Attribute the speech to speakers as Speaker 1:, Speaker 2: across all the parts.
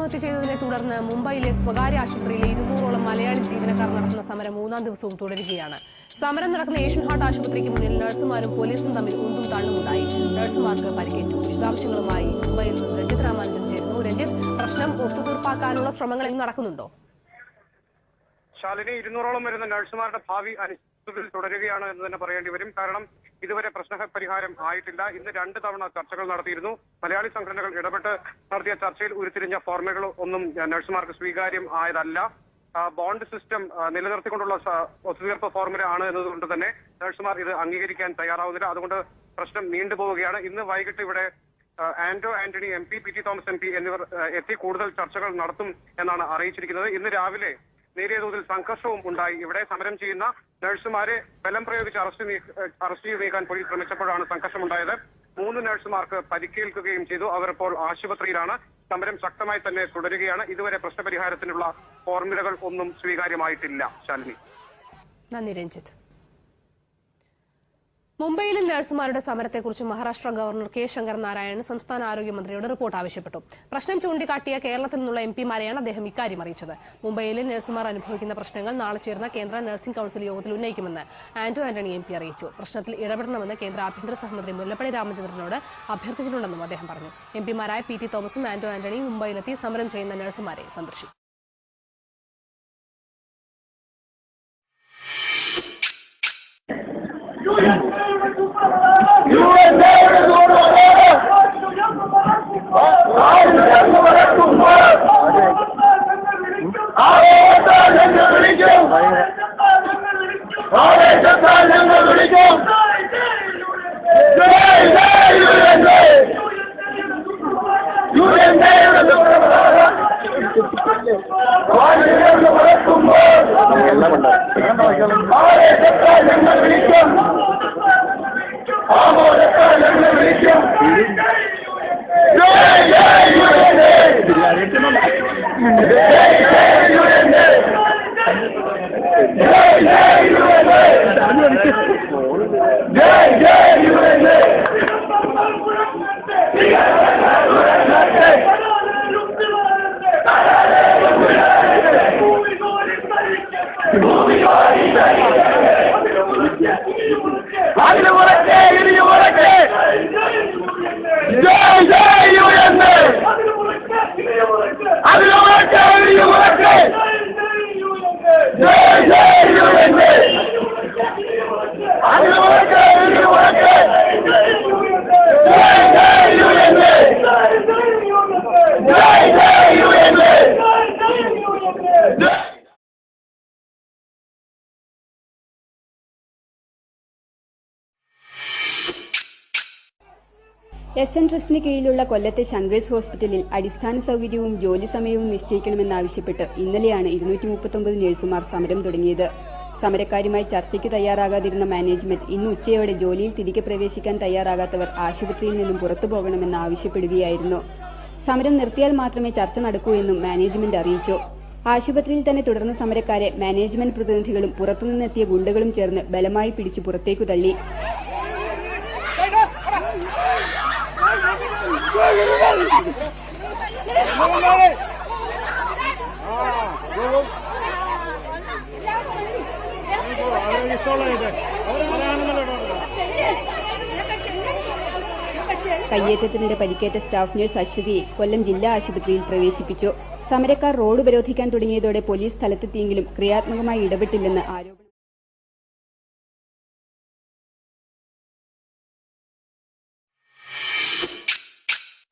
Speaker 1: ആത്മഹത്യ ചെയ്തതിനെ തുടർന്ന് മുംബൈയിലെ സ്വകാര്യ ആശുപത്രിയിലെ 200ഓളം മലയാളി ജീവനക്കാർ നടത്തുന്ന സമരം 3-ാം ദിവസവും തുടരുകയാണ്. സമരം നടക്കുന്ന ഏഷ്യൻ ഹാർട്ട് ആശുപത്രിക്ക് മുന്നിൽ നഴ്സുമാരും പോലീസും തമ്മിൽ ഉന്തും തള്ളുമുണ്ടായി. നഴ്സുമാർക്ക് പരിക്കേറ്റു. വിശദാംശങ്ങളുമായി മുംബൈയിൽ നിന്ന് രഞ്ജിത്ത് രാമാനുജൻ ചേരുന്നു. രഞ്ജിത്ത്, പ്രശ്നം ഒത്തുതീർപ്പാക്കാനുള്ള ശ്രമങ്ങൾ ഇന്ന് നടക്കുന്നുണ്ടോ?
Speaker 2: ശാലിനി, 200ഓളം വരുന്ന നഴ്സുമാരുടെ ഭാവി അനിശ്ചിതത്വത്തിൽ തുടരുകയാണ് എന്ന് തന്നെ പറയേണ്ടി വരും. കാരണം ഇതുവരെ പ്രശ്നപരിഹാരം ആയിട്ടില്ല. ഇന്ന് 2 തവണ ചർച്ചകൾ നടത്തിയിരുന്നു. മലയാളി സംഘടനകൾ ഇടപെട്ട് നടത്തിയ ചർച്ചയിൽ ഉരുത്തിരിഞ്ഞ ഫോർമുലകൾ ഒന്നും നഴ്സുമാർക്ക് സ്വീകാര്യം ആയതല്ല. ബോണ്ട് സിസ്റ്റം നിലനിർത്തിക്കൊണ്ടുള്ള ഒത്തുതീർപ്പ് ഫോർമുല ആണ് എന്നതുകൊണ്ട് തന്നെ നഴ്സുമാർ ഇത് അംഗീകരിക്കാൻ തയ്യാറാവുന്നില്ല. അതുകൊണ്ട് പ്രശ്നം നീണ്ടുപോവുകയാണ്. ഇന്ന് വൈകിട്ട് ഇവിടെ Anto Antony MP, PT Thomas MP എന്നിവർ എത്തി കൂടുതൽ ചർച്ചകൾ നടത്തും എന്നാണ് അറിയിച്ചിരിക്കുന്നത്. ഇന്ന് രാവിലെ നേരിയ തോതിൽ സംഘർഷവും ഉണ്ടായി. ഇവിടെ സമരം ചെയ്യുന്ന നഴ്സുമാരെ ബലം പ്രയോഗിച്ച് അറസ്റ്റ് ചെയ്ത് നീക്കാൻ പോലീസ് ശ്രമിച്ചപ്പോഴാണ് സംഘർഷമുണ്ടായത്. 3 നഴ്സുമാർക്ക് പരിക്കേൽക്കുകയും ചെയ്തു. അവർ ഇപ്പോൾ ആശുപത്രിയിലാണ്. സമരം ശക്തമായി തന്നെ തുടരുകയാണ്. ഇതുവരെ പ്രശ്നപരിഹാരത്തിനുള്ള ഫോർമുലകൾ ഒന്നും സ്വീകാര്യമായിട്ടില്ല. ശാലിനി.
Speaker 1: നന്ദി രഞ്ജിത്ത്. മുംബൈയിലെ നഴ്സുമാരുടെ സമരത്തെക്കുറിച്ച് മഹാരാഷ്ട്ര ഗവർണർ കെ ശങ്കർ നാരായണൻ സംസ്ഥാന ആരോഗ്യമന്ത്രിയോട് റിപ്പോർട്ട് ആവശ്യപ്പെട്ടു. പ്രശ്നം ചൂണ്ടിക്കാട്ടിയ കേരളത്തിൽ നിന്നുള്ള MPമാരെയാണ് അദ്ദേഹം ഇക്കാര്യം അറിയിച്ചത്. മുംബൈയിലെ നഴ്സുമാർ അനുഭവിക്കുന്ന പ്രശ്നങ്ങൾ നാളെ ചേർന്ന കേന്ദ്ര നഴ്സിംഗ് കൌൺസിൽ യോഗത്തിൽ ഉന്നയിക്കുമെന്ന് ആന്റോ ആന്റണി MP അറിയിച്ചു. പ്രശ്നത്തിൽ ഇടപെടണമെന്ന് കേന്ദ്ര ആഭ്യന്തര സഹമന്ത്രി മുല്ലപ്പള്ളി രാമചന്ദ്രനോട് അഭ്യർത്ഥിച്ചിട്ടുണ്ടെന്നും അദ്ദേഹം പറഞ്ഞു. MPമാരായ PT തോമസും ആന്റോ ആന്റണിയും മുംബൈയിലെത്തി സമരം ചെയ്യുന്ന നഴ്സുമാരെ സന്ദർശിച്ചു.
Speaker 3: SN ട്രസ്റ്റിന് കീഴിലുള്ള കൊല്ലത്തെ ശങ്കേഴ്സ് ഹോസ്പിറ്റലിൽ അടിസ്ഥാന സൌകര്യവും ജോലി സമയവും നിശ്ചയിക്കണമെന്നാവശ്യപ്പെട്ട് ഇന്നലെയാണ് 239 നഴ്സുമാർ സമരം തുടങ്ങിയത്. സമരക്കാരുമായി ചർച്ചയ്ക്ക് തയ്യാറാകാതിരുന്ന മാനേജ്മെന്റ് ഇന്ന് ഉച്ചയോടെ ജോലിയിൽ തിരികെ പ്രവേശിക്കാൻ തയ്യാറാകാത്തവർ ആശുപത്രിയിൽ നിന്നും പുറത്തുപോകണമെന്ന് ആവശ്യപ്പെടുകയായിരുന്നു. സമരം നിർത്തിയാൽ മാത്രമേ ചർച്ച നടക്കൂ എന്നും മാനേജ്മെന്റ് അറിയിച്ചു. ആശുപത്രിയിൽ തന്നെ തുടർന്ന സമരക്കാരെ മാനേജ്മെന്റ് പ്രതിനിധികളും പുറത്തുനിന്നെത്തിയ ഗുണ്ടകളും ചേർന്ന് ബലമായി പിടിച്ചു പുറത്തേക്കു തള്ളി. കയ്യേറ്റത്തിനിടെ പരിക്കേറ്റ സ്റ്റാഫ് നഴ്സ് അശ്വതിയെ കൊല്ലം ജില്ലാ ആശുപത്രിയിൽ പ്രവേശിപ്പിച്ചു. സമരക്കാർ റോഡ് ഉപരോധിക്കാൻ തുടങ്ങിയതോടെ പോലീസ് സ്ഥലത്തെത്തിയെങ്കിലും ക്രിയാത്മകമായി ഇടപെട്ടില്ലെന്ന് ആരോപണം.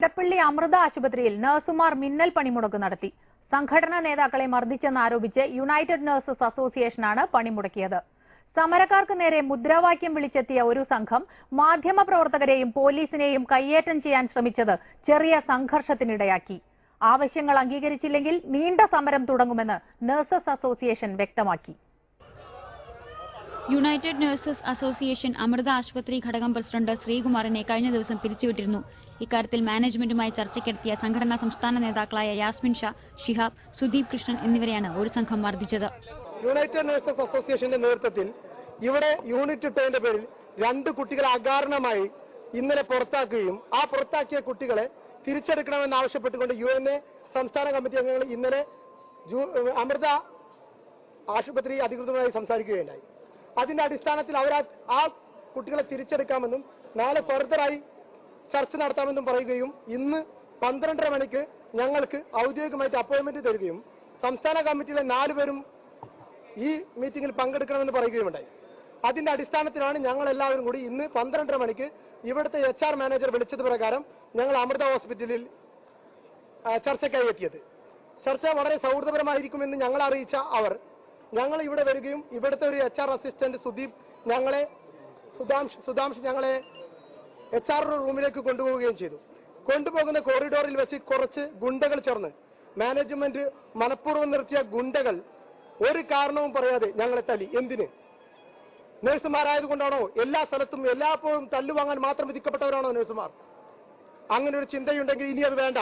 Speaker 4: ഇടപ്പള്ളി അമൃത ആശുപത്രിയിൽ നഴ്സുമാർ മിന്നൽ പണിമുടക്ക് നടത്തി. സംഘടനാ നേതാക്കളെ മർദ്ദിച്ചെന്നാരോപിച്ച് യുണൈറ്റഡ് നഴ്സസ് അസോസിയേഷനാണ് പണിമുടക്കിയത്. സമരക്കാർക്ക് നേരെ മുദ്രാവാക്യം വിളിച്ചെത്തിയ ഒരു സംഘം മാധ്യമപ്രവർത്തകരെയും പോലീസിനെയും കയ്യേറ്റം ചെയ്യാൻ ശ്രമിച്ചത് ചെറിയ സംഘർഷത്തിനിടയാക്കി. ആവശ്യങ്ങൾ അംഗീകരിച്ചില്ലെങ്കിൽ നീണ്ട സമരം തുടങ്ങുമെന്ന് നഴ്സസ് അസോസിയേഷൻ വ്യക്തമാക്കി.
Speaker 5: യുണൈറ്റഡ് നഴ്സസ് അസോസിയേഷൻ അമൃത ആശുപത്രി ഘടകം പ്രസിഡന്റ് ശ്രീകുമാറിനെ കഴിഞ്ഞ ദിവസം പിരിച്ചുവിട്ടിരുന്നു. ഇക്കാര്യത്തിൽ മാനേജ്മെന്റുമായി ചർച്ചയ്ക്കെത്തിയ സംഘടനാ സംസ്ഥാന നേതാക്കളായ യാസ്മിൻ ഷാ, ഷിഹാബ്, സുദീപ് കൃഷ്ണൻ എന്നിവരെയാണ് ഒരു സംഘം മർദ്ദിച്ചത്.
Speaker 6: യുണൈറ്റഡ് നഴ്സസ് അസോസിയേഷന്റെ നേതൃത്വത്തിൽ ഇവിടെ യൂണിറ്റ് ഇട്ടതിന്റെ പേരിൽ 2 കുട്ടികളെ അകാരണമായി ഇന്നലെ പുറത്താക്കുകയും ആ പുറത്താക്കിയ കുട്ടികളെ തിരിച്ചെടുക്കണമെന്ന് ആവശ്യപ്പെട്ടുകൊണ്ട് UN സംസ്ഥാന കമ്മിറ്റി അംഗങ്ങൾ ഇന്നലെ അമൃത ആശുപത്രി അധികൃതരുമായി സംസാരിക്കുകയുണ്ടായി. അതിന്റെ അടിസ്ഥാനത്തിൽ അവർ ആ കുട്ടികളെ തിരിച്ചെടുക്കാമെന്നും നാളെ ഫർദറായി ചർച്ച നടത്താമെന്നും പറയുകയും ഇന്ന് 12:30 മണിക്ക് ഞങ്ങൾക്ക് ഔദ്യോഗികമായിട്ട് അപ്പോയിന്റ്മെന്റ് തരികയും സംസ്ഥാന കമ്മിറ്റിയിലെ 4 പേരും ഈ മീറ്റിംഗിൽ പങ്കെടുക്കണമെന്ന് പറയുകയുമുണ്ടായി. അതിന്റെ അടിസ്ഥാനത്തിലാണ് ഞങ്ങൾ എല്ലാവരും കൂടി ഇന്ന് 12:30 മണിക്ക് ഇവിടുത്തെ HR മാനേജർ വിളിച്ചത് പ്രകാരം ഞങ്ങൾ അമൃത ഹോസ്പിറ്റലിൽ ചർച്ചയ്ക്കായി എത്തിയത്. ചർച്ച വളരെ സൗഹൃദപരമായിരിക്കുമെന്ന് ഞങ്ങൾ അറിയിച്ച അവർ ഞങ്ങൾ ഇവിടെ വരികയും ഇവിടുത്തെ ഒരു HR അസിസ്റ്റന്റ് സുധാംശ് ഞങ്ങളെ HR റൂമിലേക്ക് കൊണ്ടുപോവുകയും ചെയ്തു. കൊണ്ടുപോകുന്ന കോറിഡോറിൽ വെച്ച് കുറച്ച് ഗുണ്ടകൾ ചേർന്ന് മാനേജ്മെന്റ് മനഃപൂർവ്വം നിർത്തിയ ഗുണ്ടകൾ ഒരു കാരണവും പറയാതെ ഞങ്ങളെ തല്ലി. എന്തിന്? നഴ്സുമാരായതുകൊണ്ടാണോ? എല്ലാ സ്ഥലത്തും എല്ലാപ്പോഴും തല്ലുവാങ്ങാൻ മാത്രം വിധിക്കപ്പെട്ടവരാണോ നഴ്സുമാർ? അങ്ങനെ ഒരു ചിന്തയുണ്ടെങ്കിൽ ഇനി അത് വേണ്ട.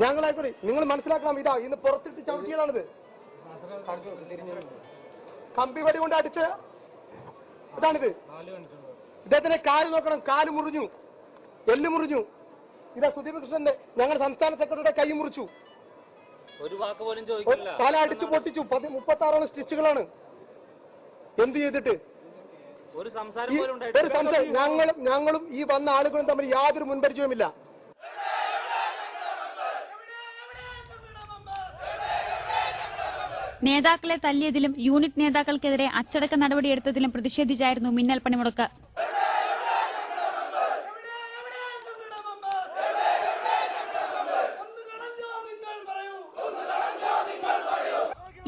Speaker 6: ഞങ്ങളായിക്കോട്ടെ, നിങ്ങൾ മനസ്സിലാക്കണം. ഇതാ ഇന്ന് പുറത്തിട്ട് ചവിട്ടിയതാണിത്. കമ്പിവടി കൊണ്ട് അടിച്ച് ഇതാണിത്. ഇദ്ദേഹത്തിന്റെ കാല് നോക്കണം, കാല് മുറിഞ്ഞു, എല്ല് മുറിഞ്ഞു. ഇതാ സുദീപ് കൃഷ്ണന്റെ ഞങ്ങളുടെ സംസ്ഥാന സെക്രട്ടറിയുടെ കൈ മുറിച്ചു,
Speaker 7: ഒരു വാക്ക് പോലും ചോദിക്കില്ല,
Speaker 6: തല അടിച്ചു പൊട്ടിച്ചു. 36 സ്റ്റിച്ചുകളാണ്. എന്ത് ചെയ്തിട്ട്?
Speaker 7: ഒരു സംസാരം
Speaker 6: ഞങ്ങളും ഈ വന്ന ആളുകളും തമ്മിൽ യാതൊരു മുൻപരിചയവുമില്ല.
Speaker 5: നേതാക്കളെ തല്ലിയതിലും യൂണിറ്റ് നേതാക്കൾക്കെതിരെ അച്ചടക്ക നടപടിയെടുത്തതിലും പ്രതിഷേധിച്ചായിരുന്നു മിന്നൽ പണിമുടക്ക്.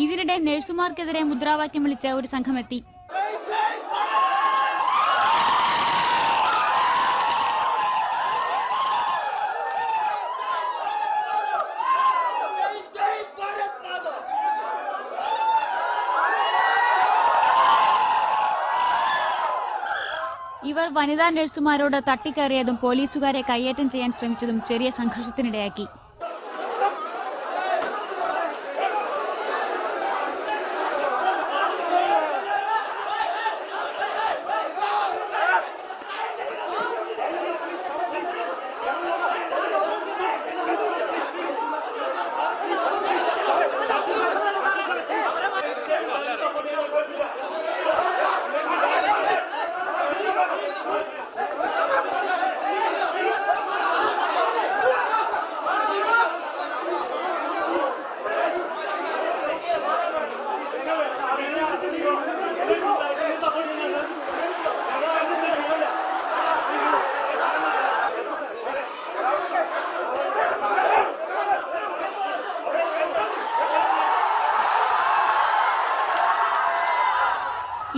Speaker 5: ഇതിനിടെ നഴ്സുമാർക്കെതിരെ മുദ്രാവാക്യം വിളിച്ച് ഒരു സംഘമെത്തി. ഇവർ വനിതാ നഴ്സുമാരോട് തട്ടിക്കയറിയതും പോലീസുകാരെ കയ്യേറ്റം ചെയ്യാൻ ശ്രമിച്ചതും ചെറിയ സംഘർഷത്തിനിടയാക്കി.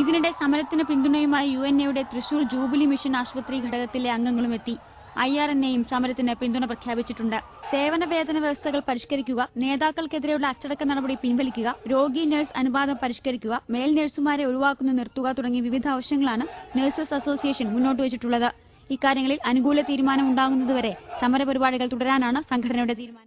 Speaker 5: ഇതിനിടെ സമരത്തിന് പിന്തുണയുമായി UNAയുടെ തൃശൂർ ജൂബിലി മിഷൻ ആശുപത്രി ഘടകത്തിലെ അംഗങ്ങളും എത്തി. IRNAയും സമരത്തിന് പിന്തുണ പ്രഖ്യാപിച്ചിട്ടുണ്ട്. സേവന വേതന വ്യവസ്ഥകൾ പരിഷ്കരിക്കുക, നേതാക്കൾക്കെതിരെയുള്ള അച്ചടക്ക നടപടി പിൻവലിക്കുക, രോഗി നഴ്സ് അനുപാതം പരിഷ്കരിക്കുക, മേൽ നഴ്സുമാരെ ഒഴിവാക്കുന്നത് നിർത്തുക തുടങ്ങിയ വിവിധ ആവശ്യങ്ങളാണ് നഴ്സസ് അസോസിയേഷൻ മുന്നോട്ട് വച്ചിട്ടുള്ളത്. ഇക്കാര്യങ്ങളിൽ അനുകൂല തീരുമാനം ഉണ്ടാകുന്നതുവരെ സമരപരിപാടികൾ തുടരാനാണ് സംഘടനയുടെ തീരുമാനം.